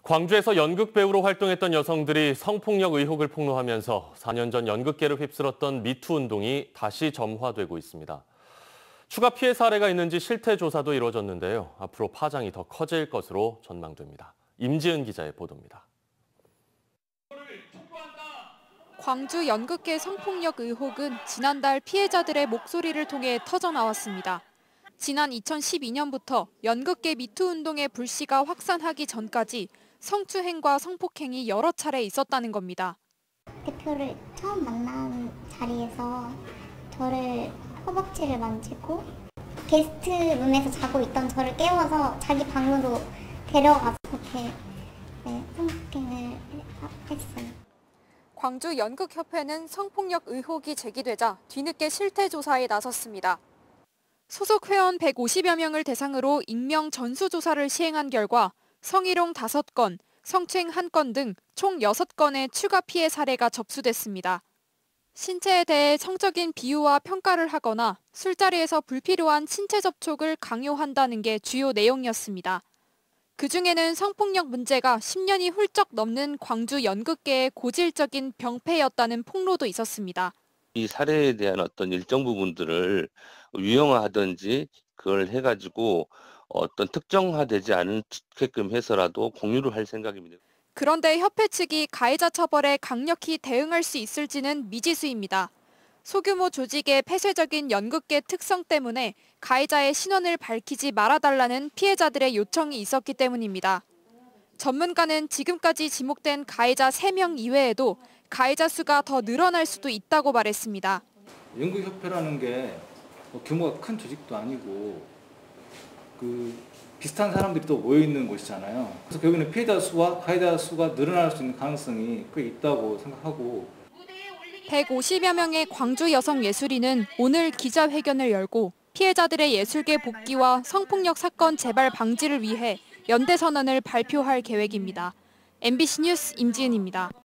광주에서 연극 배우로 활동했던 여성들이 성폭력 의혹을 폭로하면서 4년 전 연극계를 휩쓸었던 미투 운동이 다시 점화되고 있습니다. 추가 피해 사례가 있는지 실태 조사도 이루어졌는데요. 앞으로 파장이 더 커질 것으로 전망됩니다. 임지은 기자의 보도입니다. 광주 연극계 성폭력 의혹은 지난달 피해자들의 목소리를 통해 터져나왔습니다. 지난 2012년부터 연극계 미투 운동의 불씨가 확산하기 전까지 성추행과 성폭행이 여러 차례 있었다는 겁니다. 대표를 처음 만난 자리에서 저를 허벅지를 만지고 게스트룸에서 자고 있던 저를 깨워서 자기 방으로 데려가서 그렇게 성폭행을 했어요. 광주 연극협회는 성폭력 의혹이 제기되자 뒤늦게 실태 조사에 나섰습니다. 소속 회원 150여 명을 대상으로 익명 전수조사를 시행한 결과 성희롱 5건, 성추행 1건 등 총 6건의 추가 피해 사례가 접수됐습니다. 신체에 대해 성적인 비유와 평가를 하거나 술자리에서 불필요한 신체 접촉을 강요한다는 게 주요 내용이었습니다. 그중에는 성폭력 문제가 10년이 훌쩍 넘는 광주 연극계의 고질적인 병폐였다는 폭로도 있었습니다. 이 사례에 대한 어떤 일정 부분들을 유형화하든지 그걸 해가지고 어떤 특정화되지 않게끔 해서라도 공유를 할 생각입니다. 그런데 협회 측이 가해자 처벌에 강력히 대응할 수 있을지는 미지수입니다. 소규모 조직의 폐쇄적인 연극계 특성 때문에 가해자의 신원을 밝히지 말아달라는 피해자들의 요청이 있었기 때문입니다. 전문가는 지금까지 지목된 가해자 3명 이외에도 가해자 수가 더 늘어날 수도 있다고 말했습니다. 연극협회라는 게 규모가 큰 조직도 아니고 비슷한 사람들이 또 모여있는 곳이잖아요. 그래서 결국에는 피해자 수와 가해자 수가 늘어날 수 있는 가능성이 꽤 있다고 생각하고 150여 명의 광주 여성 예술인은 오늘 기자회견을 열고 피해자들의 예술계 복귀와 성폭력 사건 재발 방지를 위해 연대선언을 발표할 계획입니다. MBC 뉴스 임지은입니다.